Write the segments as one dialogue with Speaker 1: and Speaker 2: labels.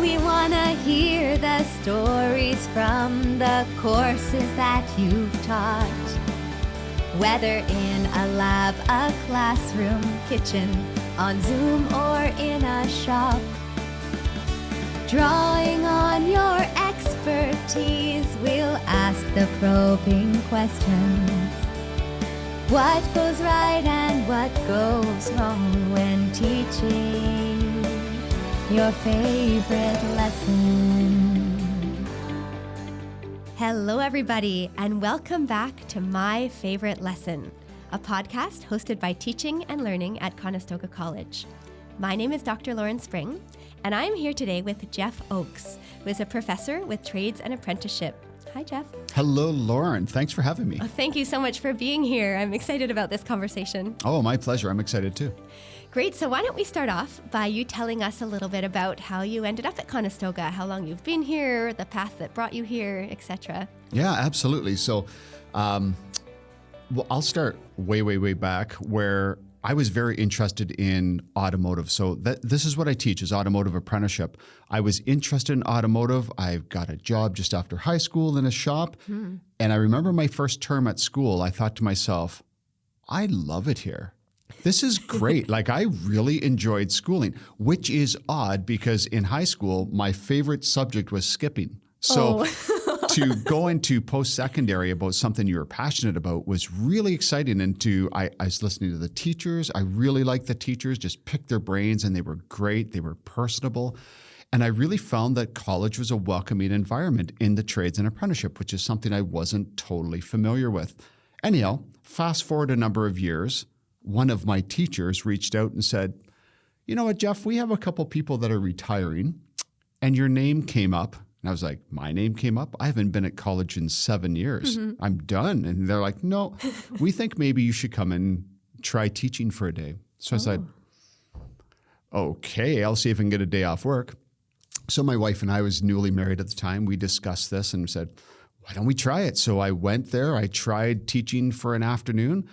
Speaker 1: We want to hear the stories from the courses that you've taught. Whether in a lab, a classroom, kitchen, on Zoom, or in a shop. Drawing on your expertise, we'll ask the probing questions. What goes right and what goes wrong when teaching your favorite lesson? Hello, everybody, and welcome back to My Favorite Lesson, a podcast hosted by Teaching and Learning at Conestoga College. My name is Dr. Lauren Spring, and I'm here today with Jeff Oakes, who is a professor with Trades and Apprenticeship. Hi, Jeff.
Speaker 2: Hello, Lauren. Thanks for having me.
Speaker 1: Oh, thank you so much for being here. I'm excited about this conversation.
Speaker 2: Oh, my pleasure. I'm excited too.
Speaker 1: Great. So why don't we start off by you telling us a little bit about how you ended up at Conestoga, how long you've been here, the path that brought you here, etc.
Speaker 2: Yeah, absolutely. So I'll start way back where I was very interested in automotive. So this is what I teach, is automotive apprenticeship. I was interested in automotive. I got a job just after high school in a shop. And I remember my first term at school, I thought to myself, I love it here. This is great. Like, I really enjoyed schooling, which is odd because in high school, my favorite subject was skipping. So to go into post-secondary about something you were passionate about was really exciting. And I was listening to the teachers. I really liked the teachers, just picked their brains, and they were great. They were personable. And I really found that college was a welcoming environment in the trades and apprenticeship, which is something I wasn't totally familiar with. Anyhow, fast forward a number of years, one of my teachers reached out and said, you know what, Jeff, we have a couple people that are retiring, and your name came up. And I was like, my name came up? I haven't been at college in 7 years. I'm done. And they're like, no, we think maybe you should come and try teaching for a day. So I said, okay, I'll see if I can get a day off work. So my wife and I was newly married at the time. We discussed this and said, why don't we try it? So I went there. I tried teaching for an afternoon.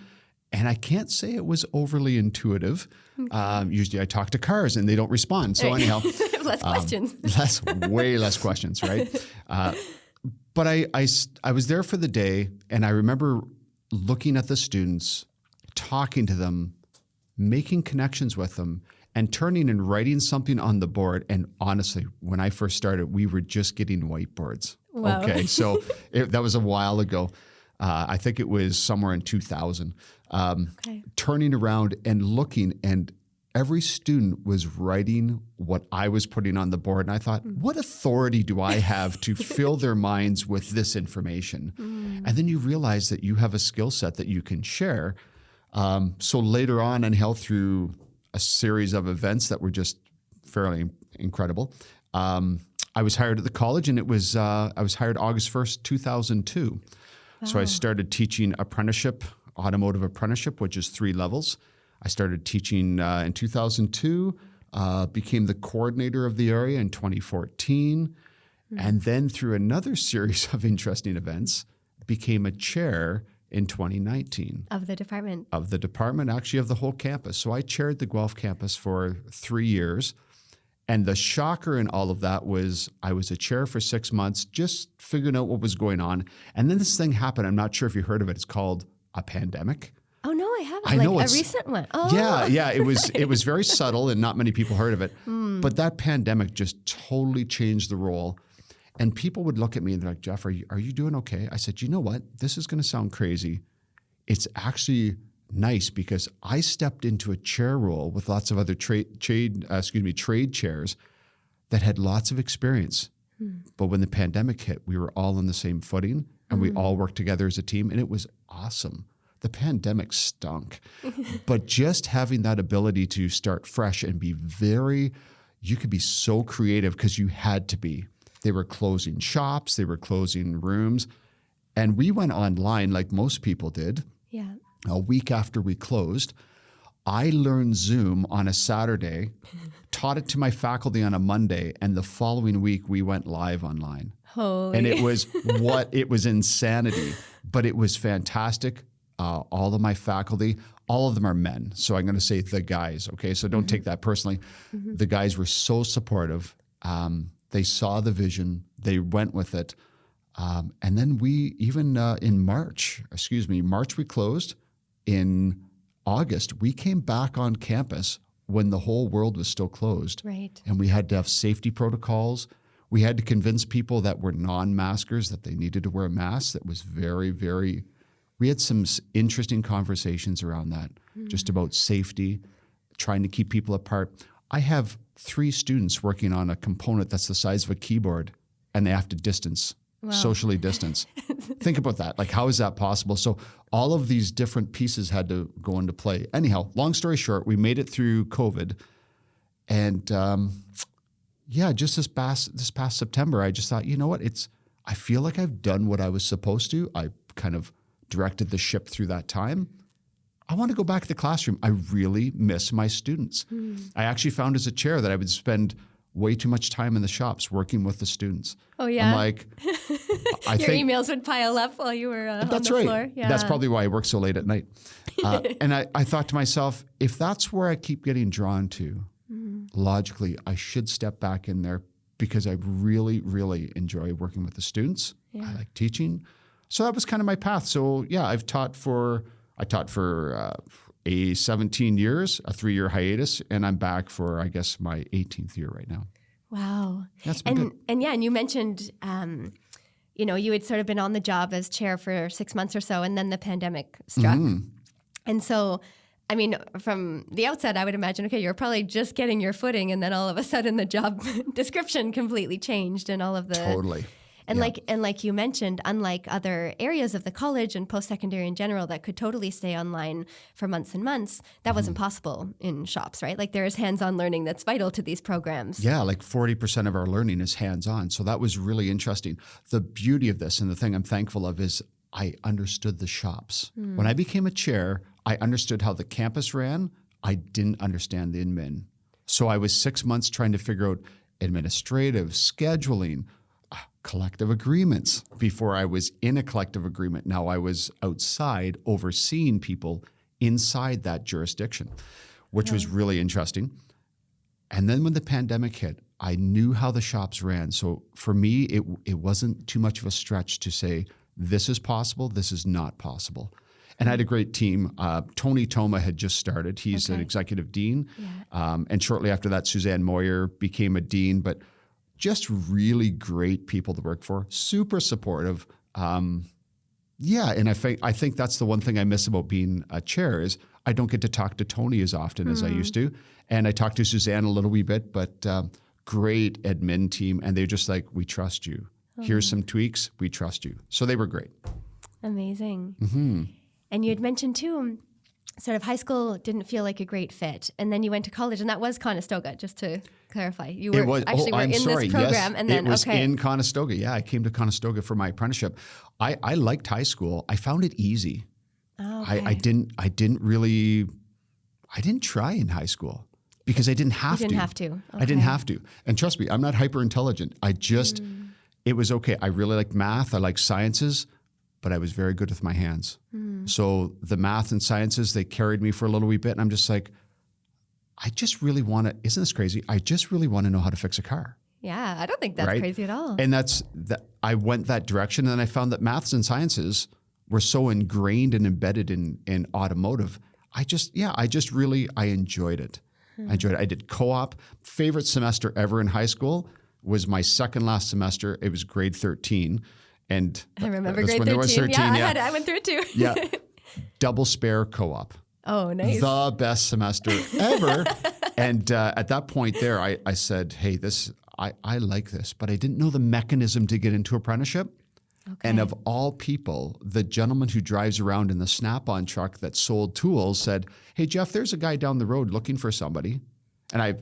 Speaker 2: And I can't say it was overly intuitive. Usually I talk to cars and they don't respond. So anyhow.
Speaker 1: Less questions.
Speaker 2: Way less questions, right? But I was there for the day, and I remember looking at the students, talking to them, making connections with them, and turning and writing something on the board. And honestly, when I first started, we were just getting whiteboards.
Speaker 1: Wow.
Speaker 2: Okay, so that was a while ago. I think it was somewhere in 2000. Turning around and looking, and every student was writing what I was putting on the board. And I thought, what authority do I have to fill their minds with this information? And then you realize that you have a skill set that you can share. So later on, and held through a series of events that were just fairly incredible. I was hired at the college, and I was hired August 1st, 2002. So I started teaching apprenticeship, automotive apprenticeship, which is 3 levels. I started teaching in 2002, became the coordinator of the area in 2014, and then through another series of interesting events, became a chair in 2019.
Speaker 1: Of the department? Of
Speaker 2: the department, actually of the whole campus. So I chaired the Guelph campus for 3 years. And the shocker in all of that was I was a chair for 6 months, just figuring out what was going on. And then this thing happened. I'm not sure if you heard of it. It's called a pandemic.
Speaker 1: Oh, no, I haven't.
Speaker 2: I know
Speaker 1: a recent one. Oh.
Speaker 2: Yeah. It was very subtle, and not many people heard of it. But that pandemic just totally changed the role. And people would look at me and they're like, Jeff, are you doing okay? I said, you know what? This is going to sound crazy. It's actually nice because I stepped into a chair role with lots of other trade chairs that had lots of experience. But when the pandemic hit, we were all on the same footing, and we all worked together as a team, and it was awesome. The pandemic stunk, but just having that ability to start fresh and be you could be so creative because you had to be. They were closing shops, they were closing rooms, and we went online like most people did.
Speaker 1: Yeah.
Speaker 2: A week after we closed, I learned Zoom on a Saturday, taught it to my faculty on a Monday, and the following week we went live online.
Speaker 1: Holy.
Speaker 2: And it was insanity, but it was fantastic. All of my faculty, all of them are men. So I'm going to say the guys, okay? So don't take that personally. The guys were so supportive. They saw the vision. They went with it. And then we even in March we closed. In August, we came back on campus when the whole world was still closed.
Speaker 1: Right.
Speaker 2: And we had to have safety protocols. We had to convince people that were non-maskers that they needed to wear a mask. That was very, very, we had some interesting conversations around that, just about safety, trying to keep people apart. I have 3 students working on a component that's the size of a keyboard, and they have to distance. Wow. Socially distance. Think about that. Like, how is that possible? So all of these different pieces had to go into play. Anyhow, long story short, we made it through COVID. And just this past September, I just thought, you know what? I feel like I've done what I was supposed to. I kind of directed the ship through that time. I want to go back to the classroom. I really miss my students. I actually found as a chair that I would spend way too much time in the shops working with the students.
Speaker 1: Oh, yeah?
Speaker 2: I'm like, I
Speaker 1: Your
Speaker 2: think
Speaker 1: emails would pile up while you were on the
Speaker 2: right.
Speaker 1: floor. Yeah.
Speaker 2: That's probably why I work so late at night. And I thought to myself, if that's where I keep getting drawn to, logically, I should step back in there because I really, really enjoy working with the students. Yeah. I like teaching. So that was kind of my path. So yeah, I taught for 17 years, a 3-year hiatus, and I'm back for, I guess, my 18th year right now.
Speaker 1: Wow.
Speaker 2: That's been good.
Speaker 1: And you mentioned, you had sort of been on the job as chair for 6 months or so, and then the pandemic struck. And so, I mean, from the outset, I would imagine, okay, you're probably just getting your footing, and then all of a sudden the job description completely changed, and all of the
Speaker 2: Totally.
Speaker 1: And like you mentioned, unlike other areas of the college and post-secondary in general that could totally stay online for months and months, that wasn't possible in shops, right? Like, there is hands-on learning that's vital to these programs.
Speaker 2: Yeah, like 40% of our learning is hands-on. So that was really interesting. The beauty of this, and the thing I'm thankful of, is I understood the shops. When I became a chair, I understood how the campus ran. I didn't understand the admin. So I was 6 months trying to figure out administrative, scheduling, collective agreements before I was in a collective agreement. Now I was outside overseeing people inside that jurisdiction, which was really interesting. And then when the pandemic hit, I knew how the shops ran. So for me, it wasn't too much of a stretch to say, this is possible, this is not possible. And I had a great team. Tony Toma had just started. He's an executive dean. Yeah. And shortly after that, Suzanne Moyer became a dean. But just really great people to work for, super supportive. And I think that's the one thing I miss about being a chair is I don't get to talk to Tony as often as I used to. And I talked to Suzanne a little wee bit, but great admin team. And they're just like, we trust you. Here's some tweaks, we trust you. So they were great.
Speaker 1: Amazing. And you had mentioned too, sort of high school didn't feel like a great fit. And then you went to college, and that was Conestoga, just to clarify. You were in this program.
Speaker 2: Yes,
Speaker 1: and then
Speaker 2: it was in Conestoga. Yeah, I came to Conestoga for my apprenticeship. I liked high school. I found it easy. Oh, okay. I didn't try in high school because I didn't have to.
Speaker 1: You didn't have to. Okay.
Speaker 2: I didn't have to. And trust me, I'm not hyper intelligent. It was okay. I really liked math. I liked sciences, but I was very good with my hands. So the math and sciences, they carried me for a little wee bit. And I'm just like, I just really want to, isn't this crazy? I just really want to know how to fix a car.
Speaker 1: Yeah, I don't think that's crazy at all.
Speaker 2: And I went that direction, and then I found that maths and sciences were so ingrained and embedded in automotive. I enjoyed it. I enjoyed it. I did co-op. Favorite semester ever in high school was my second last semester. It was grade 13. And
Speaker 1: I remember grade 13. I went through it too.
Speaker 2: Yeah. Double spare co-op.
Speaker 1: Oh, nice.
Speaker 2: The best semester ever. And at that point there, I said, hey, I like this, but I didn't know the mechanism to get into apprenticeship. Okay. And of all people, the gentleman who drives around in the Snap-on truck that sold tools said, hey, Jeff, there's a guy down the road looking for somebody. And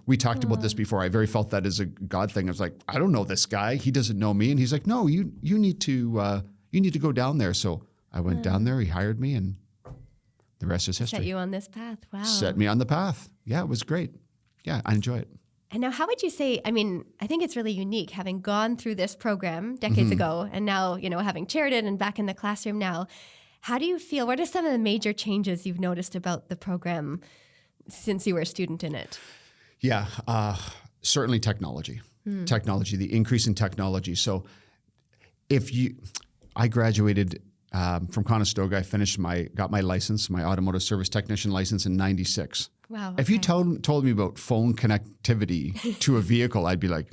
Speaker 2: we talked about this before. I very felt that as a God thing. I was like, I don't know this guy. He doesn't know me. And he's like, no, you need to go down there. So I went down there. He hired me, and the rest is history.
Speaker 1: Set you on this path. Wow.
Speaker 2: Set me on the path. Yeah, it was great. Yeah, I enjoy it.
Speaker 1: And now, how would you say? I mean, I think it's really unique having gone through this program decades ago, and now having chaired it and back in the classroom now. How do you feel? What are some of the major changes you've noticed about the program since you were a student in it?
Speaker 2: Yeah, certainly technology. technology, the increase in technology. So I graduated from Conestoga. I got my license, my automotive service technician license in 96.
Speaker 1: Wow.
Speaker 2: If you told me about phone connectivity to a vehicle, I'd be like,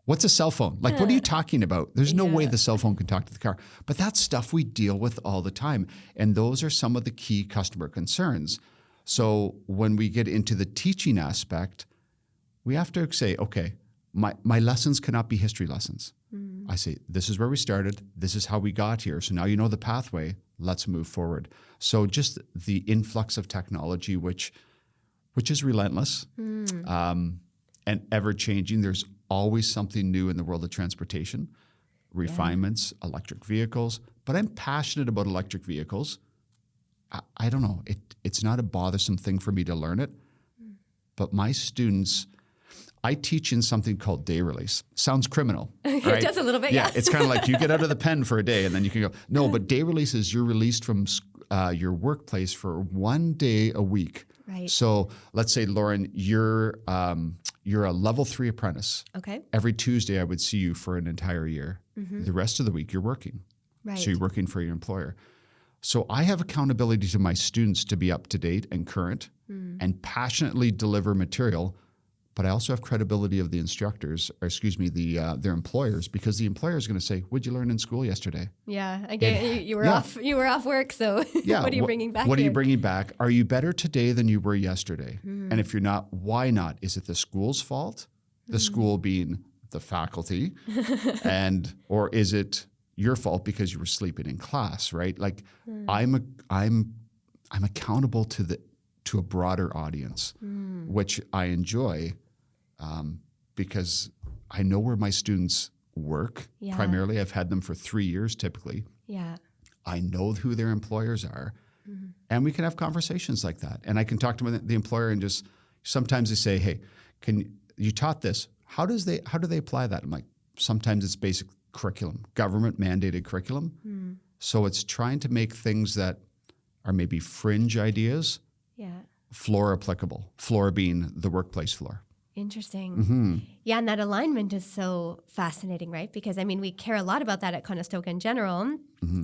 Speaker 2: what's a cell phone? Like, what are you talking about? There's no way the cell phone can talk to the car. But that's stuff we deal with all the time. And those are some of the key customer concerns. So when we get into the teaching aspect, we have to say, okay, my lessons cannot be history lessons. I say, this is where we started. This is how we got here. So now you know the pathway. Let's move forward. So just the influx of technology, which is relentless and ever changing. There's always something new in the world of transportation, refinements, electric vehicles. But I'm passionate about electric vehicles. I don't know. It's not a bothersome thing for me to learn it. But my students, I teach in something called day release. Sounds criminal, right?
Speaker 1: It does a little bit, yeah.
Speaker 2: It's kind of like you get out of the pen for a day and then you can go. No, but day release is you're released from your workplace for 1 day a week.
Speaker 1: Right.
Speaker 2: So let's say, Lauren, you're a level 3 apprentice.
Speaker 1: Okay.
Speaker 2: Every Tuesday, I would see you for an entire year. The rest of the week, you're working.
Speaker 1: Right.
Speaker 2: So you're working for your employer. So I have accountability to my students to be up to date and current and passionately deliver material. But I also have credibility of the instructors, or their employers, because the employer is going to say, "What'd you learn in school yesterday?"
Speaker 1: Yeah, I get you were off. You were off work, so what are you bringing back?
Speaker 2: What are you bringing back? Are you better today than you were yesterday? And if you're not, why not? Is it the school's fault? The school being the faculty, or is it your fault because you were sleeping in class? Right? Like I'm accountable to a broader audience, which I enjoy. Because I know where my students work. Yeah. Primarily, I've had them for 3 years typically.
Speaker 1: Yeah.
Speaker 2: I know who their employers are. And we can have conversations like that. And I can talk to the employer and just, sometimes they say, hey, you taught this. How do they apply that? I'm like, sometimes it's basic curriculum, government mandated curriculum. So it's trying to make things that are maybe fringe ideas, floor applicable, floor being the workplace floor.
Speaker 1: Interesting. Yeah, and that alignment is so fascinating, right? Because, I mean, we care a lot about that at Conestoga in general,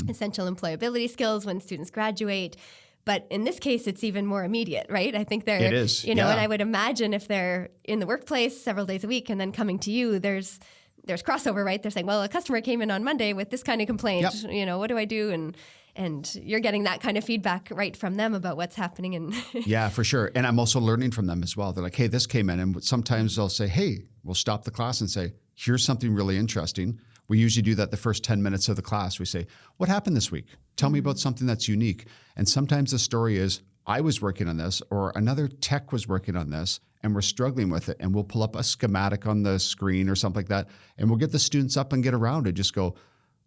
Speaker 1: essential employability skills when students graduate. But in this case, it's even more immediate, right? I think
Speaker 2: it is,
Speaker 1: and I would imagine if they're in the workplace several days a week and then coming to you, there's crossover, right? They're saying, well, a customer came in on Monday with this kind of complaint. Yep. What do I do? And you're getting that kind of feedback right from them about what's happening. And
Speaker 2: yeah, for sure. And I'm also learning from them as well. They're like, hey, this came in. And sometimes they'll say, hey, we'll stop the class and say, here's something really interesting. We usually do that the first 10 minutes of the class. We say, what happened this week? Tell me about something that's unique. And sometimes the story is, I was working on this, or another tech was working on this, and we're struggling with it. And we'll pull up a schematic on the screen or something like that. And we'll get the students up and get around it. Just go,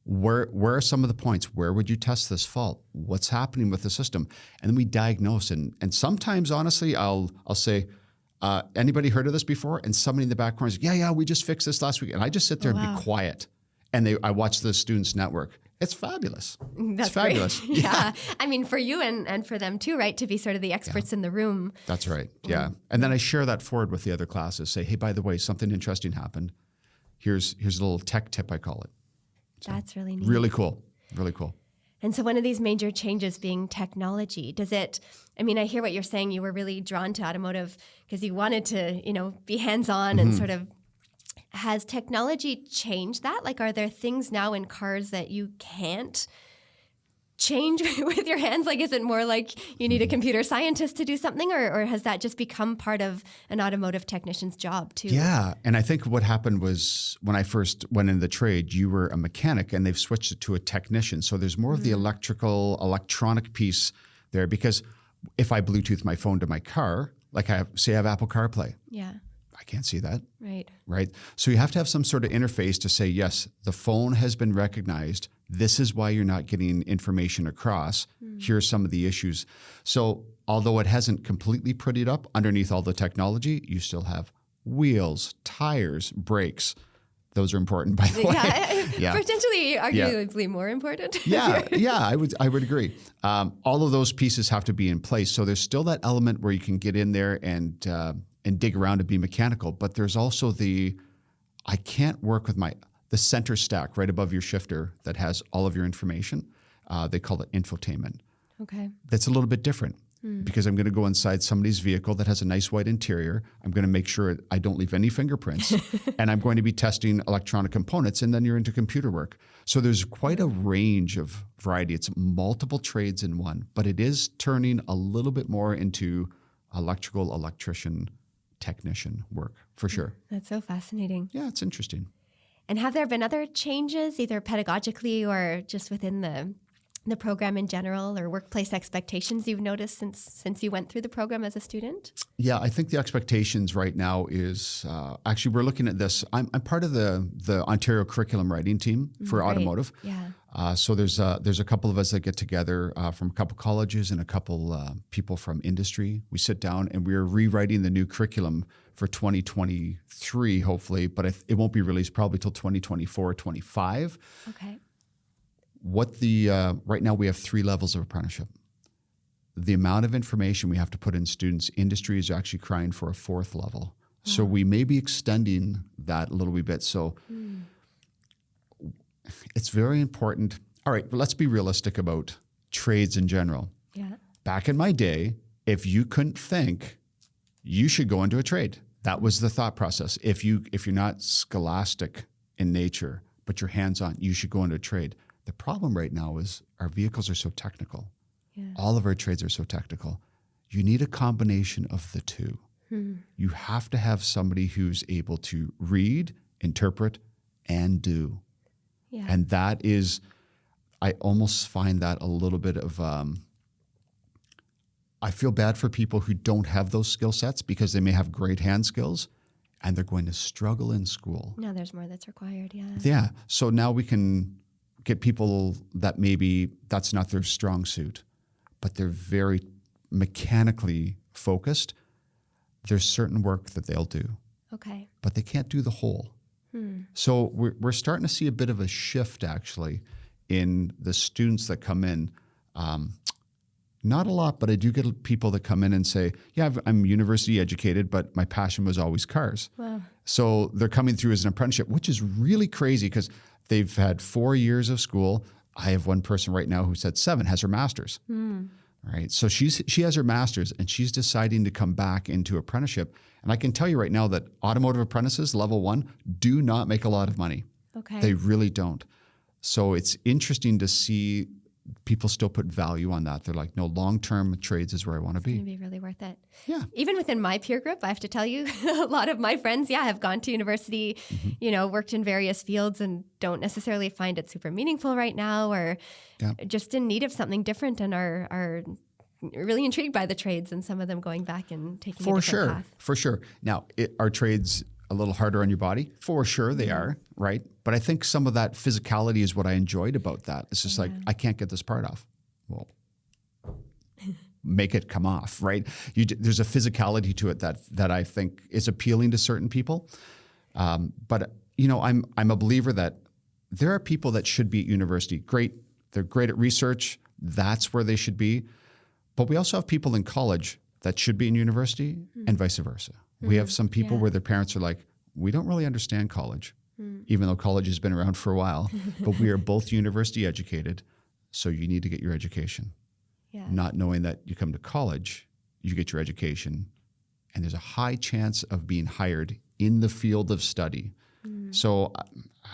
Speaker 2: where are some of the points? Where would you test this fault? What's happening with the system? And then we diagnose. And sometimes, honestly, I'll say, anybody heard of this before? And somebody in the back corner is, yeah, we just fixed this last week. And I just sit there and be quiet. And I watch the students network. It's fabulous.
Speaker 1: That's
Speaker 2: it's fabulous.
Speaker 1: Great. Yeah. I mean, for you and for them too, right? To be sort of the experts in the room.
Speaker 2: That's right. Yeah. And then I share that forward with the other classes. Say, hey, by the way, something interesting happened. Here's a little tech tip, I call it. So,
Speaker 1: that's really neat.
Speaker 2: Really cool. Really cool.
Speaker 1: And so one of these major changes being technology, I hear what you're saying. You were really drawn to automotive because you wanted to, be hands-on and sort of, has technology changed that? Like, are there things now in cars that you can't change with your hands? Like, is it more like you need a computer scientist to do something, or has that just become part of an automotive technician's job too?
Speaker 2: Yeah. And I think what happened was when I first went into the trade, you were a mechanic and they've switched it to a technician. So there's more of the electronic piece there, because if I Bluetooth my phone to my car, like I have Apple CarPlay. Yeah. I can't see that. Right. So you have to have some sort of interface to say, yes, the phone has been recognized. This is why you're not getting information across. Here's some of the issues. So although it hasn't completely prettied up underneath all the technology, you still have wheels, tires, brakes. Those are important, by the way.
Speaker 1: Potentially, arguably more important.
Speaker 2: I would agree. All of those pieces have to be in place. So there's still that element where you can get in there and dig around and be mechanical. But there's also I can't work with the center stack right above your shifter that has all of your information. They call it infotainment.
Speaker 1: Okay.
Speaker 2: That's a little bit different because I'm going to go inside somebody's vehicle that has a nice white interior. I'm going to make sure I don't leave any fingerprints, and I'm going to be testing electronic components, and then you're into computer work. So there's quite a range of variety. It's multiple trades in one, but it is turning a little bit more into electrical, electrician, technician work for sure.
Speaker 1: That's so fascinating.
Speaker 2: Yeah, it's interesting.
Speaker 1: And have there been other changes, either pedagogically or just within the program in general, or workplace expectations you've noticed since you went through the program as a student? Yeah,
Speaker 2: I think the expectations right now is actually we're looking at this. I'm part of the Ontario curriculum writing team for Automotive.
Speaker 1: Yeah.
Speaker 2: So there's a couple of us that get together from a couple colleges and a couple people from industry. We sit down and we're rewriting the new curriculum for 2023, hopefully, but it won't be released probably till 2024, 25.
Speaker 1: Okay.
Speaker 2: Right now we have 3 levels of apprenticeship. The amount of information we have to put in students, industry is actually crying for a 4th level. Wow. So we may be extending that a little wee bit. So it's very important. All right, let's be realistic about trades in general.
Speaker 1: Yeah.
Speaker 2: Back in my day, if you couldn't think, you should go into a trade. That was the thought process. If you're not scholastic in nature, but you're hands-on, you should go into a trade. The problem right now is our vehicles are so technical. Yeah. All of our trades are so technical. You need a combination of the two. You have to have somebody who's able to read, interpret, and do. Yeah. And that is, I almost find that a little bit of, I feel bad for people who don't have those skill sets because they may have great hand skills and they're going to struggle in school.
Speaker 1: No, there's more that's required, yeah.
Speaker 2: Yeah, so now we can get people that maybe that's not their strong suit, but they're very mechanically focused. There's certain work that they'll do. Okay. But they can't do the whole. So we're starting to see a bit of a shift actually in the students that come in. Not a lot, but I do get people that come in and say, yeah, I'm university educated, but my passion was always cars. Wow. So they're coming through as an apprenticeship, which is really crazy because they've had 4 years of school. I have one person right now who said 7, has her master's. Right. So she has her master's and she's deciding to come back into apprenticeship. And I can tell you right now that automotive apprentices, level 1, do not make a lot of money. Okay. They really don't. So it's interesting to see people still put value on that. They're like, no, long-term trades is where I want to be.
Speaker 1: It's going to be really worth it.
Speaker 2: Yeah.
Speaker 1: Even within my peer group, I have to tell you, a lot of my friends, have gone to university, worked in various fields and don't necessarily find it super meaningful right now or just in need of something different and are really intrigued by the trades and some of them going back and taking a different path.
Speaker 2: For sure. Now, are trades a little harder on your body? For sure they are, right? But I think some of that physicality is what I enjoyed about that. It's just like, I can't get this part off. Well, make it come off, right? There's a physicality to it that I think is appealing to certain people. But I'm a believer that there are people that should be at university. Great, they're great at research. That's where they should be. But we also have people in college that should be in university and vice versa. We have some people where their parents are like, we don't really understand college, even though college has been around for a while, but we are both university educated, so you need to get your education. Yeah. Not knowing that you come to college, you get your education, and there's a high chance of being hired in the field of study. So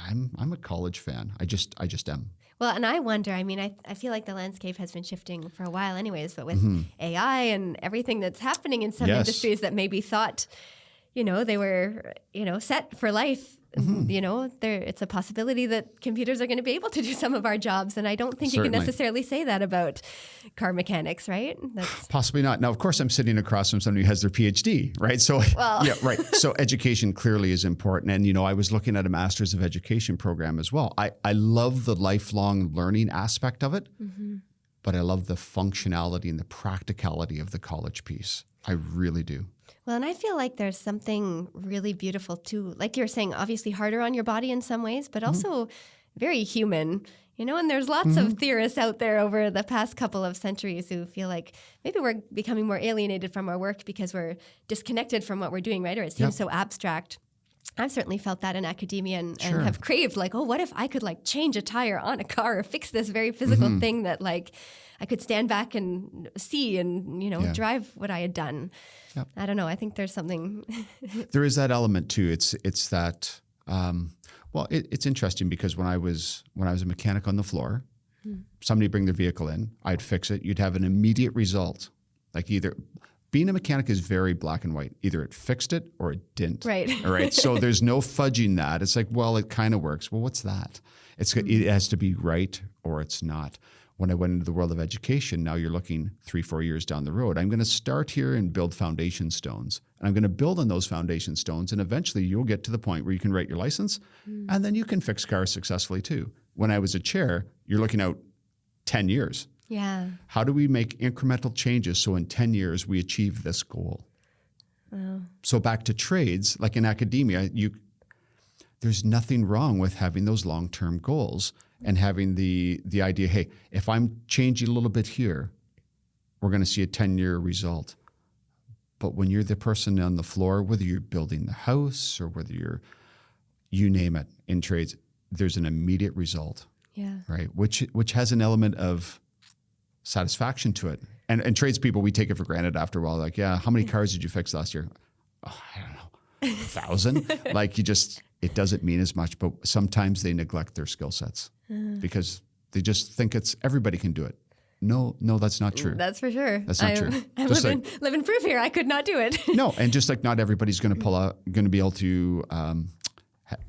Speaker 2: I'm a college fan. I just am.
Speaker 1: Well, and I wonder, I feel like the landscape has been shifting for a while anyways, but with AI and everything that's happening in some industries that maybe thought, they were, set for life, it's a possibility that computers are going to be able to do some of our jobs. And I don't think you can necessarily say that about car mechanics, right?
Speaker 2: Possibly not. Now, of course, I'm sitting across from somebody who has their PhD, right? So, yeah, right. So education clearly is important. And, I was looking at a Master's of Education program as well. I love the lifelong learning aspect of it, but I love the functionality and the practicality of the college piece. I really do.
Speaker 1: Well, and I feel like there's something really beautiful too. Like you're saying, obviously harder on your body in some ways, but also very human, and there's lots of theorists out there over the past couple of centuries who feel like maybe we're becoming more alienated from our work because we're disconnected from what we're doing, right? Or it seems so abstract.
Speaker 3: I've certainly felt that in academia and
Speaker 2: Sure.
Speaker 3: have craved like, oh, what if I could like change a tire on a car or fix this very physical thing that like I could stand back and see and,
Speaker 2: Yeah.
Speaker 3: drive what I had done.
Speaker 2: Yep.
Speaker 3: I don't know. I think there's something.
Speaker 2: There is that element too. It's that. It's interesting because when I was a mechanic on the floor, somebody bring their vehicle in, I'd fix it. You'd have an immediate result. Like either being a mechanic is very black and white. Either it fixed it or it didn't.
Speaker 3: Right.
Speaker 2: All right. So there's no fudging that. It's like, well, it kind of works. Well, what's that? It has to be right or it's not. When I went into the world of education, now you're looking 3-4 years down the road. I'm going to start here and build foundation stones. And I'm going to build on those foundation stones. And eventually you'll get to the point where you can write your license and then you can fix cars successfully too. When I was a chair, you're looking out 10 years.
Speaker 3: Yeah.
Speaker 2: How do we make incremental changes so in 10 years we achieve this goal?
Speaker 3: Wow.
Speaker 2: So back to trades, like in academia, there's nothing wrong with having those long-term goals and having the idea, hey, if I'm changing a little bit here, we're going to see a 10-year result. But when you're the person on the floor, whether you're building the house or whether you name it in trades, there's an immediate result,
Speaker 3: Yeah.
Speaker 2: right? Which has an element of satisfaction to it. And tradespeople, we take it for granted after a while. Like, yeah, how many cars did you fix last year? Oh, I don't know, 1,000? Like it doesn't mean as much, but sometimes they neglect their skill sets because they just think everybody can do it. No, that's not true.
Speaker 3: That's for sure.
Speaker 2: That's not true.
Speaker 3: I'm
Speaker 2: Just
Speaker 3: living proof here. I could not do it.
Speaker 2: No, and just like not everybody's going to be able to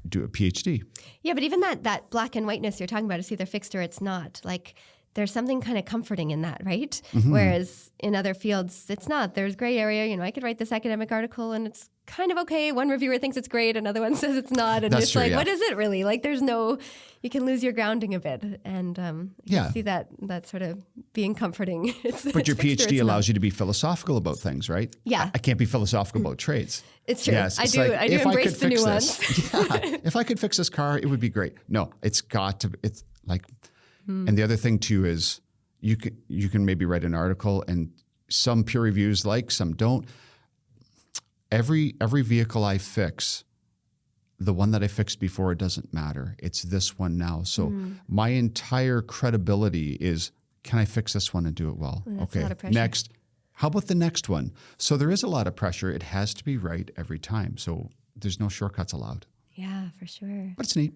Speaker 2: do a PhD.
Speaker 3: Yeah, but even that black and whiteness you're talking about, it's either fixed or it's not. Like there's something kind of comforting in that, right? Whereas in other fields, it's not. There's gray area. I could write this academic article and it's kind of okay. One reviewer thinks it's great. Another one says it's not. And
Speaker 2: That's
Speaker 3: it's
Speaker 2: true,
Speaker 3: like,
Speaker 2: yeah.
Speaker 3: what is it really? Like you can lose your grounding a bit. And
Speaker 2: Yeah.
Speaker 3: see that sort of being comforting.
Speaker 2: But your PhD allows you to be philosophical about things, right?
Speaker 3: Yeah.
Speaker 2: I can't be philosophical about trades.
Speaker 3: It's true.
Speaker 2: Yes,
Speaker 3: I
Speaker 2: it's
Speaker 3: do
Speaker 2: like, if I
Speaker 3: embrace
Speaker 2: could
Speaker 3: the
Speaker 2: fix
Speaker 3: nuance.
Speaker 2: this, yeah, if I could fix this car, it would be great. No, it's like, and the other thing too is you can maybe write an article and some peer reviews some don't. Every vehicle I fix, the one that I fixed before, it doesn't matter. It's this one now. So my entire credibility is, can I fix this one and do it well?
Speaker 3: That's a lot of pressure.
Speaker 2: Next. How about the next one? So there is a lot of pressure. It has to be right every time. So there's no shortcuts allowed.
Speaker 3: Yeah, for sure.
Speaker 2: But it's neat.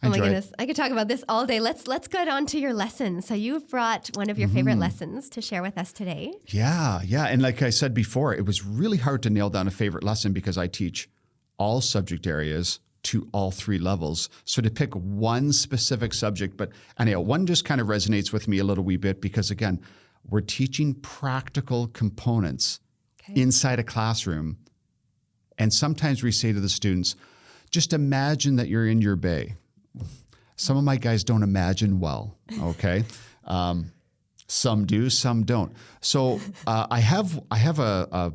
Speaker 2: I
Speaker 3: Oh my
Speaker 2: enjoy it.
Speaker 3: goodness. I could talk about this all day. Let's get on to your lessons. So you've brought one of your favorite lessons to share with us today.
Speaker 2: Yeah. And like I said before, it was really hard to nail down a favorite lesson because I teach all subject areas to all 3 levels. So to pick one specific subject, but anyhow, one just kind of resonates with me a little wee bit because again, we're teaching practical components inside a classroom. And sometimes we say to the students, just imagine that you're in your bay. Some of my guys don't imagine well, okay? Some do, some don't. So I have a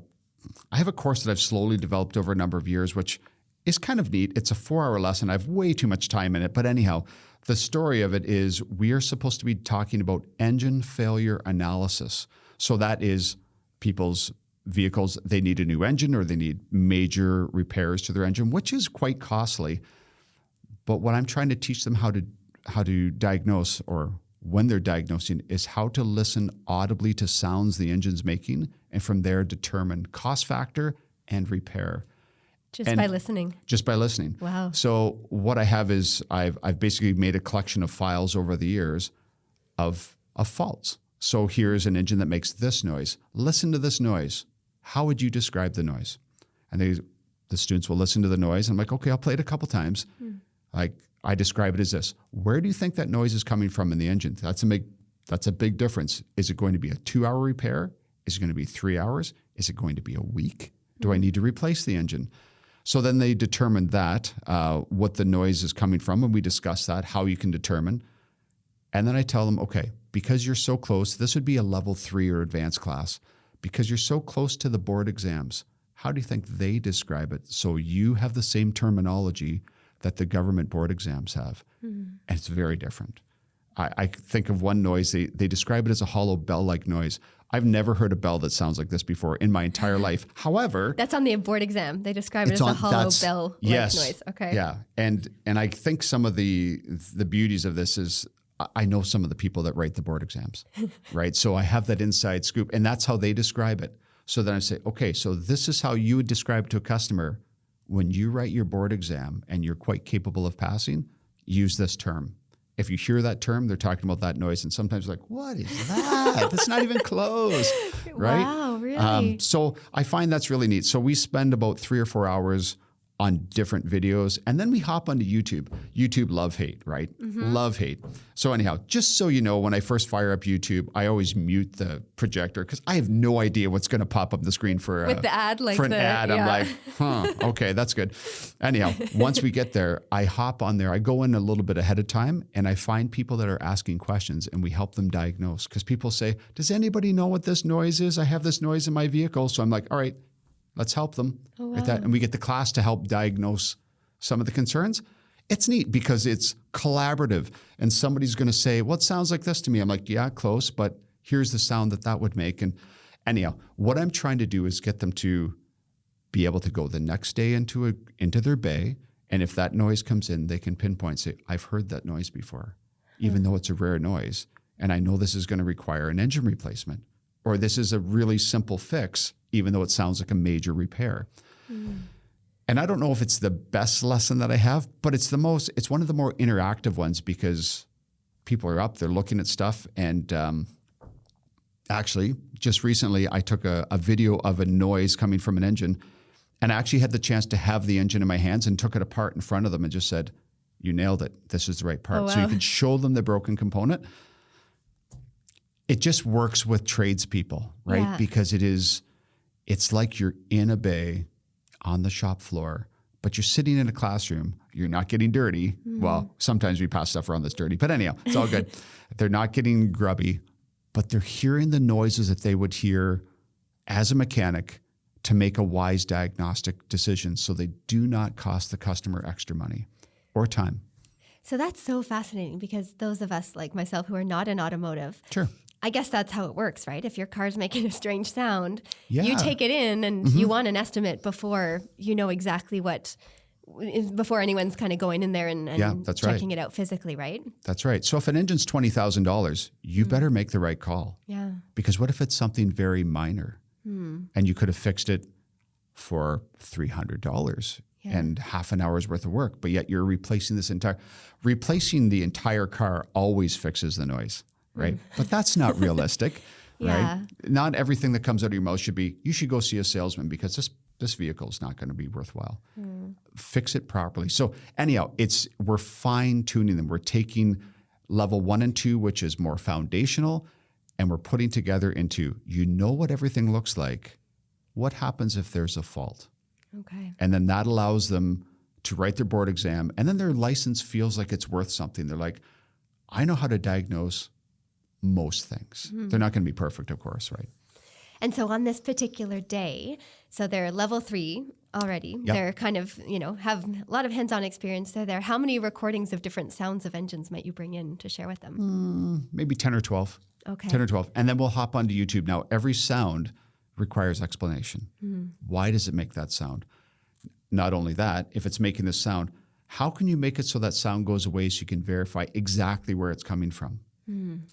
Speaker 2: course that I've slowly developed over a number of years, which is kind of neat. It's a 4-hour lesson. I have way too much time in it. But anyhow, the story of it is we are supposed to be talking about engine failure analysis. So that is people's vehicles, they need a new engine or they need major repairs to their engine, which is quite costly. But what I'm trying to teach them how to diagnose, or when they're diagnosing, is how to listen audibly to sounds the engine's making, and from there determine cost factor and repair.
Speaker 3: Just by listening.
Speaker 2: Just by listening.
Speaker 3: Wow.
Speaker 2: So what I have is I've basically made a collection of files over the years of faults. So here's an engine that makes this noise. Listen to this noise. How would you describe the noise? And the students will listen to the noise. I'm like, okay, I'll play it a couple times. Like I describe it as this. Where do you think that noise is coming from in the engine? That's a big difference. Is it going to be a 2-hour repair? Is it going to be 3 hours? Is it going to be a week? Do I need to replace the engine? So then they determine that, what the noise is coming from, and we discuss that, how you can determine. And then I tell them, okay, because you're so close, this would be a level 3 or advanced class. Because you're so close to the board exams, how do you think they describe it? So you have the same terminology that the government board exams have. And it's very different. I think of one noise, they describe it as a hollow bell-like noise. I've never heard a bell that sounds like this before in my entire life. However,
Speaker 3: that's on the board exam. They describe it as a hollow bell noise. Okay.
Speaker 2: Yeah. And I think some of the beauties of this is I know some of the people that write the board exams, right? So I have that inside scoop, and that's how they describe it. So then I say, okay, so this is how you would describe to a customer when you write your board exam and you're quite capable of passing, use this term. If you hear that term, they're talking about that noise. And sometimes like, what is that? That's not even close, right?
Speaker 3: Wow, really?
Speaker 2: So I find that's really neat. So we spend about 3 or 4 hours on different videos, and then we hop onto YouTube. YouTube love, hate, right? Love, hate. So anyhow, just so you know, when I first fire up YouTube, I always mute the projector because I have no idea what's going to pop up the screen for
Speaker 3: with the ad, like
Speaker 2: for an ad. I'm like, okay, that's good. Anyhow, once we get there, I hop on there. I go in a little bit ahead of time, and I find people that are asking questions, and we help them diagnose. Because people say, does anybody know what this noise is? I have this noise in my vehicle. So I'm like, all right, let's help them with that. And we get the class to help diagnose some of the concerns. It's neat because it's collaborative, and somebody's going to say, well, it sounds like this to me. I'm like, yeah, close, but here's the sound that would make. And anyhow, what I'm trying to do is get them to be able to go the next day into their bay. And if that noise comes in, they can pinpoint, say, I've heard that noise before, even though it's a rare noise. And I know this is going to require an engine replacement, or this is a really simple fix, even though it sounds like a major repair. And I don't know if it's the best lesson that I have, but it's one of the more interactive ones because people are up, they're looking at stuff. And actually, just recently, I took a video of a noise coming from an engine, and I actually had the chance to have the engine in my hands and took it apart in front of them and just said, you nailed it. This is the right part.
Speaker 3: Oh, wow.
Speaker 2: So you can show them the broken component. It just works with tradespeople, right?
Speaker 3: Yeah.
Speaker 2: Because it's like you're in a bay on the shop floor, but you're sitting in a classroom. You're not getting dirty. Well, sometimes we pass stuff around that's dirty, but anyhow, it's all good. They're not getting grubby, but they're hearing the noises that they would hear as a mechanic to make a wise diagnostic decision so they do not cost the customer extra money or time.
Speaker 3: So that's so fascinating because those of us like myself who are not in automotive,
Speaker 2: Sure.
Speaker 3: I guess that's how it works, right? If your car's making a strange sound,
Speaker 2: Yeah.
Speaker 3: you take it in and you want an estimate before you know exactly before anyone's kind of going in there and
Speaker 2: that's right.
Speaker 3: checking it out physically, right?
Speaker 2: That's right. So if an engine's $20,000, you better make the right call.
Speaker 3: Yeah.
Speaker 2: Because what if it's something very minor and you could have fixed it for $300 and half an hour's worth of work, but yet you're replacing the entire car always fixes the noise. Right. But that's not realistic, right? Not everything that comes out of your mouth you should go see a salesman because this vehicle is not going to be worthwhile. Fix it properly. So anyhow, we're fine tuning them. We're taking level 1 and 2, which is more foundational, and we're putting together into, what everything looks like. What happens if there's a fault?
Speaker 3: Okay.
Speaker 2: And then that allows them to write their board exam. And then their license feels like it's worth something. They're like, I know how to diagnose most things. They're not going to be perfect, of course, right?
Speaker 3: And so on this particular day, so they're level 3 already.
Speaker 2: Yep.
Speaker 3: They're kind of, have a lot of hands-on experience. They're there. How many recordings of different sounds of engines might you bring in to share with them?
Speaker 2: Maybe 10 or 12.
Speaker 3: Okay.
Speaker 2: 10 or 12. And then we'll hop onto YouTube. Now, every sound requires explanation. Why does it make that sound? Not only that, if it's making this sound, how can you make it so that sound goes away so you can verify exactly where it's coming from?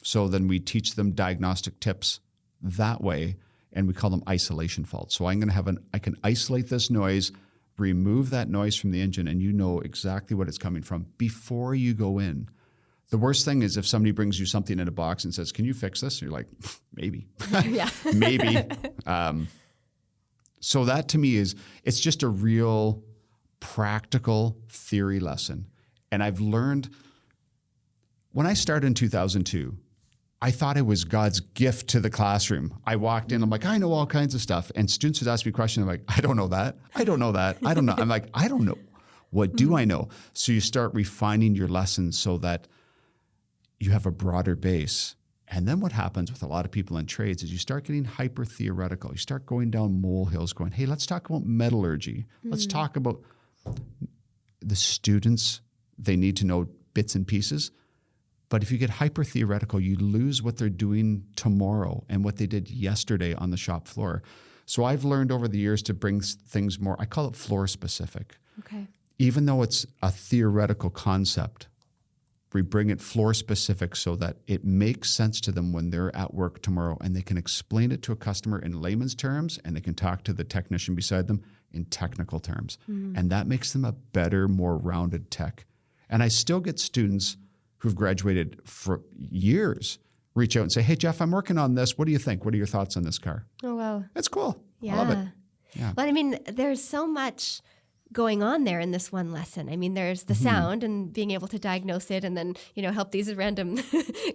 Speaker 2: So then we teach them diagnostic tips that way, and we call them isolation faults. So I can isolate this noise, remove that noise from the engine, and you know exactly what it's coming from before you go in. The worst thing is if somebody brings you something in a box and says, can you fix this? And you're like, maybe.
Speaker 3: Yeah.
Speaker 2: Maybe. So that to me it's just a real practical theory lesson. And I've learned, when I started in 2002, I thought it was God's gift to the classroom. I walked in, I'm like, I know all kinds of stuff. And students would ask me questions, I'm like, I don't know that. I don't know that. I don't know. I'm like, I don't know. What do I know? So you start refining your lessons so that you have a broader base. And then what happens with a lot of people in trades is you start getting hyper theoretical. You start going down molehills going, hey, let's talk about metallurgy. Let's talk about the students. They need to know bits and pieces. But if you get hyper theoretical, you lose what they're doing tomorrow and what they did yesterday on the shop floor. So I've learned over the years to bring things more, I call it floor specific.
Speaker 3: Okay.
Speaker 2: Even though it's a theoretical concept, we bring it floor specific so that it makes sense to them when they're at work tomorrow, and they can explain it to a customer in layman's terms, and they can talk to the technician beside them in technical terms. And that makes them a better, more rounded tech. And I still get students who've graduated for years reach out and say, hey, Jeff, I'm working on this. What do you think? What are your thoughts on this car?
Speaker 3: Oh, wow.
Speaker 2: It's cool.
Speaker 3: Yeah.
Speaker 2: I love it. Yeah.
Speaker 3: But I mean, there's so much going on there in this one lesson. I mean, there's the sound and being able to diagnose it, and then, help these random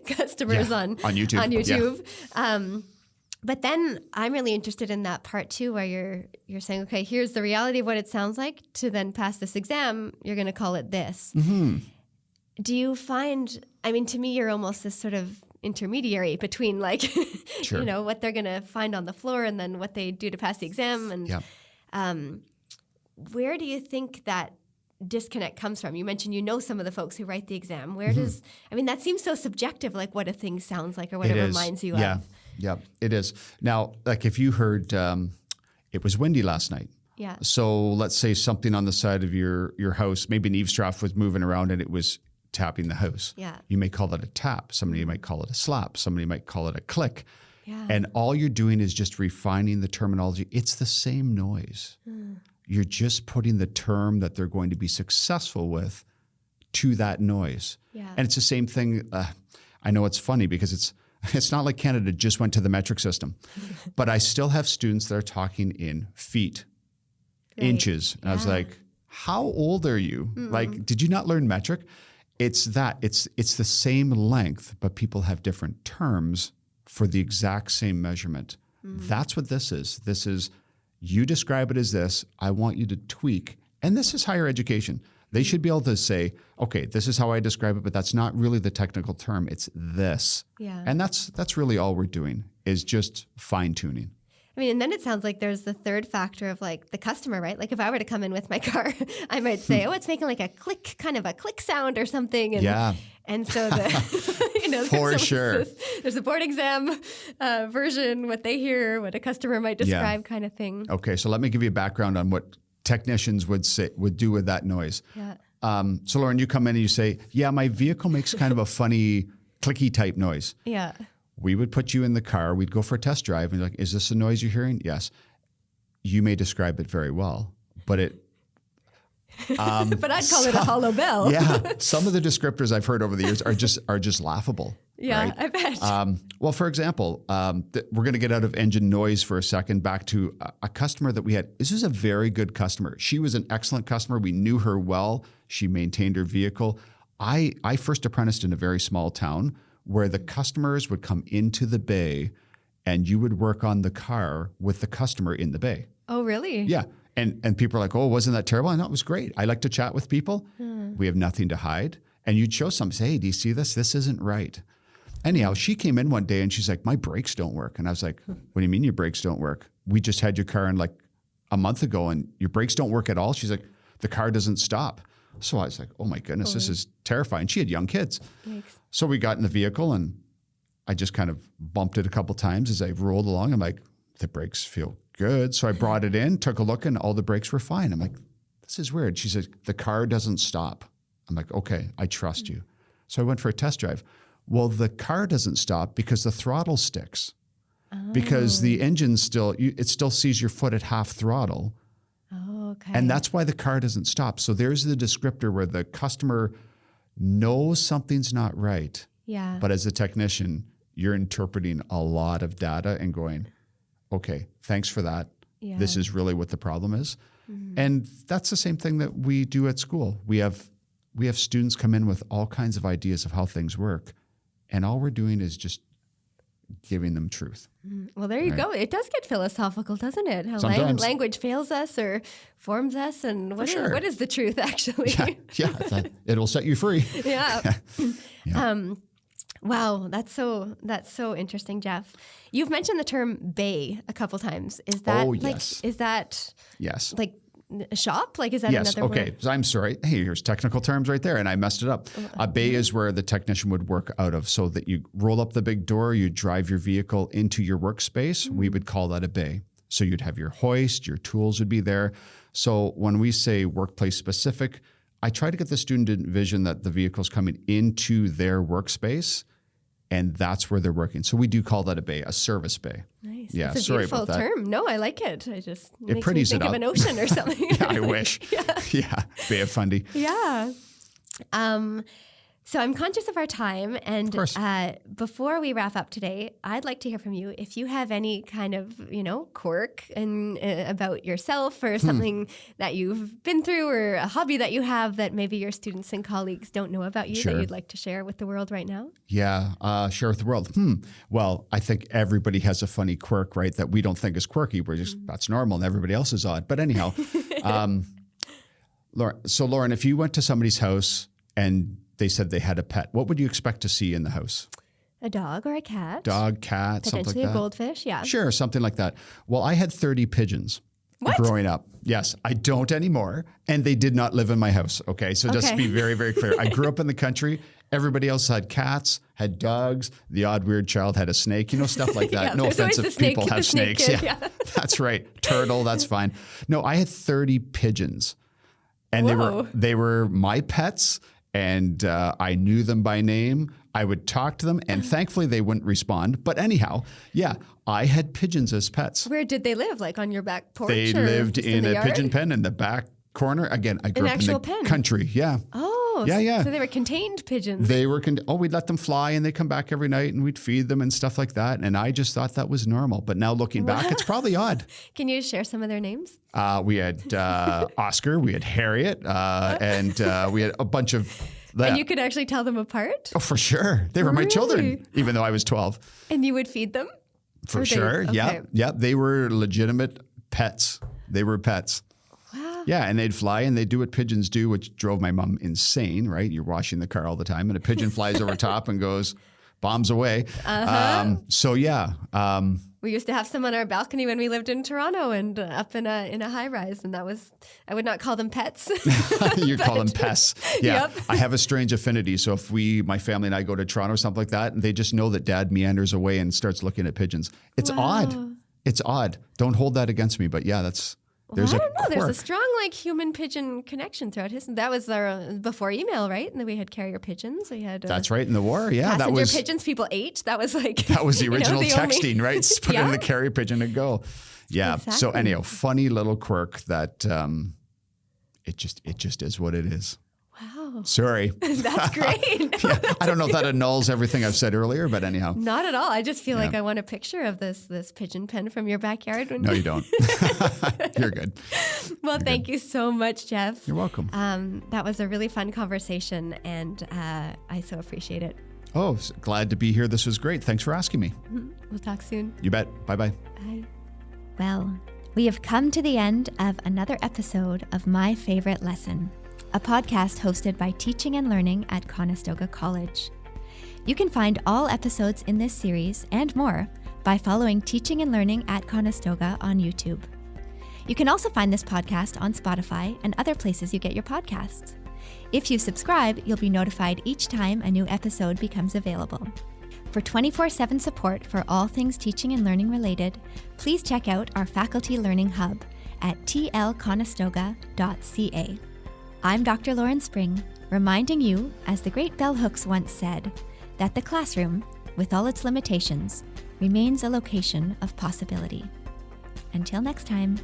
Speaker 3: customers on
Speaker 2: YouTube.
Speaker 3: On YouTube. But then I'm really interested in that part too, where you're saying, okay, here's the reality of what it sounds like. To then pass this exam, you're going to call it this. Do you find? I mean, to me, you're almost this sort of intermediary between
Speaker 2: Sure.
Speaker 3: what they're going to find on the floor and then what they do to pass the exam. And where do you think that disconnect comes from? You mentioned some of the folks who write the exam. Where does, that seems so subjective, like what a thing sounds like or what it reminds you of.
Speaker 2: Yeah, it is. Now, like if you heard it was windy last night.
Speaker 3: Yeah.
Speaker 2: So let's say something on the side of your house, maybe an eavesdrop was moving around and it was tapping the house.
Speaker 3: Yeah.
Speaker 2: You may call it a tap. Somebody might call it a slap. Somebody might call it a click.
Speaker 3: Yeah.
Speaker 2: And all you're doing is just refining the terminology. It's the same noise. You're just putting the term that they're going to be successful with to that noise.
Speaker 3: Yeah.
Speaker 2: And it's the same thing. I know it's funny because it's not like Canada just went to the metric system, but I still have students that are talking in feet, inches. And I was like, how old are you? Like, did you not learn metric? It's the same length, but people have different terms for the exact same measurement. That's what this is. This is, you describe it as this, I want you to tweak. And this is higher education. They should be able to say, okay, this is how I describe it, but that's not really the technical term. It's this.
Speaker 3: Yeah.
Speaker 2: And that's really all we're doing is just fine tuning.
Speaker 3: I mean, and then it sounds like there's the third factor of like the customer, right? Like if I were to come in with my car, I might say, oh, it's making like a click, kind of a click sound or something. And, and so
Speaker 2: For sure.
Speaker 3: There's a board exam version, what they hear, what a customer might describe kind of thing.
Speaker 2: Okay. So let me give you a background on what technicians would do with that noise.
Speaker 3: Yeah.
Speaker 2: So Lauren, you come in and you say, yeah, my vehicle makes kind of a funny clicky type noise.
Speaker 3: Yeah.
Speaker 2: We would put you in the car. We'd go for a test drive and like, is this a noise you're hearing? Yes. You may describe it very well, but it.
Speaker 3: But I'd call it a hollow bell.
Speaker 2: Yeah. Some of the descriptors I've heard over the years are just laughable.
Speaker 3: Yeah,
Speaker 2: right?
Speaker 3: I bet.
Speaker 2: Well, for example, we're going to get out of engine noise for a second back to a customer that we had. This is a very good customer. She was an excellent customer. We knew her well. She maintained her vehicle. I first apprenticed in a very small town where the customers would come into the bay and you would work on the car with the customer in the bay.
Speaker 3: Oh, really?
Speaker 2: Yeah. And people are like, oh, wasn't that terrible? I know it was great. I like to chat with people. We have nothing to hide. And you'd show some, say, hey, do you see this? This isn't right. Anyhow, she came in one day and she's like, my brakes don't work. And I was like, what do you mean your brakes don't work? We just had your car in like a month ago and your brakes don't work at all. She's like, the car doesn't stop. So I was like, oh my goodness, this is terrifying. She had young kids.
Speaker 3: Yikes.
Speaker 2: So we got in the vehicle and I just kind of bumped it a couple times as I rolled along. I'm like, the brakes feel good. So I brought it in, took a look, and all the brakes were fine. I'm like, this is weird. She said, the car doesn't stop. I'm like, okay, I trust you. So I went for a test drive. Well, the car doesn't stop because the throttle sticks. Because the engine it still sees your foot at half throttle.
Speaker 3: Oh, okay.
Speaker 2: And that's why the car doesn't stop. So there's the descriptor where the customer knows something's not right.
Speaker 3: Yeah.
Speaker 2: But as a technician, you're interpreting a lot of data and going, okay, thanks for that.
Speaker 3: Yeah.
Speaker 2: This is really what the problem is. And that's the same thing that we do at school. We have students come in with all kinds of ideas of how things work. And all we're doing is just giving them truth.
Speaker 3: Well, there you go. It does get philosophical, doesn't it? How
Speaker 2: Sometimes.
Speaker 3: language fails us or forms us. And what is the truth, actually?
Speaker 2: Yeah, it'll set you free.
Speaker 3: Yeah.
Speaker 2: Yeah.
Speaker 3: Wow, that's so interesting, Jeff. You've mentioned the term bay a couple times. Is that
Speaker 2: Oh, yes.
Speaker 3: is that
Speaker 2: Yes.
Speaker 3: like shop? Like, is that
Speaker 2: Yes.
Speaker 3: another
Speaker 2: Okay.
Speaker 3: word?
Speaker 2: So I'm sorry. Hey, here's technical terms right there, and I messed it up. A bay is where the technician would work out of, so that you roll up the big door, you drive your vehicle into your workspace. We would call that a bay. So you'd have your hoist, your tools would be there. So when we say workplace specific, I try to get the student to envision that the vehicle's coming into their workspace, and that's where they're working. So we do call that a bay, a service bay.
Speaker 3: Nice.
Speaker 2: Yeah,
Speaker 3: It's a
Speaker 2: sorry
Speaker 3: beautiful
Speaker 2: about that.
Speaker 3: term. No, I like it. I just
Speaker 2: It
Speaker 3: makes me
Speaker 2: pretties
Speaker 3: think
Speaker 2: it
Speaker 3: of
Speaker 2: up.
Speaker 3: an ocean or something.
Speaker 2: Yeah, I wish. Yeah, Bay of Fundy.
Speaker 3: Yeah. So I'm conscious of our time, and
Speaker 2: course.
Speaker 3: before we wrap up today, I'd like to hear from you if you have any kind of, quirk and about yourself or something that you've been through or a hobby that you have that maybe your students and colleagues don't know about you
Speaker 2: Sure.
Speaker 3: that you'd like to share with the world right now.
Speaker 2: Yeah, share with the world. Well, I think everybody has a funny quirk, right? That we don't think is quirky. We're just, that's normal, and everybody else is odd. But anyhow, Lauren, if you went to somebody's house and they said they had a pet, what would you expect to see in the house?
Speaker 3: A dog or a cat.
Speaker 2: Dog, cat, something like
Speaker 3: Potentially
Speaker 2: that.
Speaker 3: a goldfish, yeah.
Speaker 2: Sure, something like that. Well, I had 30 pigeons growing up. Yes, I don't anymore. And they did not live in my house. Okay, so just to be very, very clear. I grew up in the country. Everybody else had cats, had dogs. The odd weird child had a snake, stuff like that.
Speaker 3: Yeah,
Speaker 2: no
Speaker 3: there's always
Speaker 2: offense if
Speaker 3: the snake-
Speaker 2: people
Speaker 3: the
Speaker 2: have
Speaker 3: snake
Speaker 2: snakes.
Speaker 3: kid, yeah.
Speaker 2: That's right. Turtle, that's fine. No, I had 30 pigeons. And
Speaker 3: Whoa.
Speaker 2: they were my pets. And I knew them by name. I would talk to them, and thankfully they wouldn't respond. But anyhow, yeah, I had pigeons as pets.
Speaker 3: Where did they live? Like on your back porch?
Speaker 2: They
Speaker 3: or
Speaker 2: lived
Speaker 3: just
Speaker 2: in
Speaker 3: the
Speaker 2: a
Speaker 3: yard?
Speaker 2: pigeon pen in the back corner. Again, I grew up in
Speaker 3: actual
Speaker 2: the
Speaker 3: pen?
Speaker 2: country. Yeah.
Speaker 3: Oh,
Speaker 2: Yeah.
Speaker 3: So they were contained pigeons.
Speaker 2: They were, we'd let them fly, and they come back every night, and we'd feed them and stuff like that. And I just thought that was normal. But now looking back, it's probably odd.
Speaker 3: Can you share some of their names?
Speaker 2: We had Oscar, we had Harriet, and we had a bunch of that.
Speaker 3: And you could actually tell them apart?
Speaker 2: Oh, for sure. They were my children,
Speaker 3: Really?
Speaker 2: even though I was 12.
Speaker 3: And you would feed them?
Speaker 2: For
Speaker 3: Or they-
Speaker 2: sure.
Speaker 3: okay.
Speaker 2: Yeah. Yeah. They were legitimate pets. They were pets.
Speaker 3: Wow.
Speaker 2: Yeah. And they'd fly and they'd do what pigeons do, which drove my mom insane, right? You're washing the car all the time and a pigeon flies over top and goes, bombs away. So yeah.
Speaker 3: We used to have some on our balcony when we lived in Toronto and up in a high rise. And I would not call them pets.
Speaker 2: You call them pests. Yeah.
Speaker 3: Yep.
Speaker 2: I have a strange affinity. So if my family and I go to Toronto or something like that, and they just know that dad meanders away and starts looking at pigeons. It's odd. It's odd. Don't hold that against me. But yeah, there's
Speaker 3: I don't know. There's a
Speaker 2: quirk.
Speaker 3: strong human pigeon connection throughout history. That was before email, right? And then we had carrier pigeons. We had
Speaker 2: That's right. In the war. Yeah.
Speaker 3: passenger pigeons people ate. That was like
Speaker 2: That was the original
Speaker 3: the
Speaker 2: texting,
Speaker 3: only,
Speaker 2: right? Put in
Speaker 3: Yeah.
Speaker 2: the carrier pigeon and go. Yeah. So
Speaker 3: Exactly.
Speaker 2: anyhow, funny little quirk that it just is what it is.
Speaker 3: Wow.
Speaker 2: Sorry.
Speaker 3: That's great.
Speaker 2: Yeah, I don't know if that annuls everything I've said earlier, but anyhow.
Speaker 3: Not at all. I just feel like I want a picture of this pigeon pen from your backyard.
Speaker 2: No, you don't. You're good.
Speaker 3: Well, thank you so much, Jeff.
Speaker 2: You're welcome.
Speaker 3: That was a really fun conversation, and I so appreciate it.
Speaker 2: Oh, glad to be here. This was great. Thanks for asking me.
Speaker 3: We'll talk soon.
Speaker 2: You bet. Bye-bye.
Speaker 3: Bye.
Speaker 1: Well, we have come to the end of another episode of My Favorite Lesson, a podcast hosted by Teaching and Learning at Conestoga College. You can find all episodes in this series and more by following Teaching and Learning at Conestoga on YouTube. You can also find this podcast on Spotify and other places you get your podcasts. If you subscribe, you'll be notified each time a new episode becomes available. For 24/7 support for all things teaching and learning related, please check out our Faculty Learning Hub at tlconestoga.ca. I'm Dr. Lauren Spring, reminding you, as the great bell hooks once said, that the classroom, with all its limitations, remains a location of possibility. Until next time.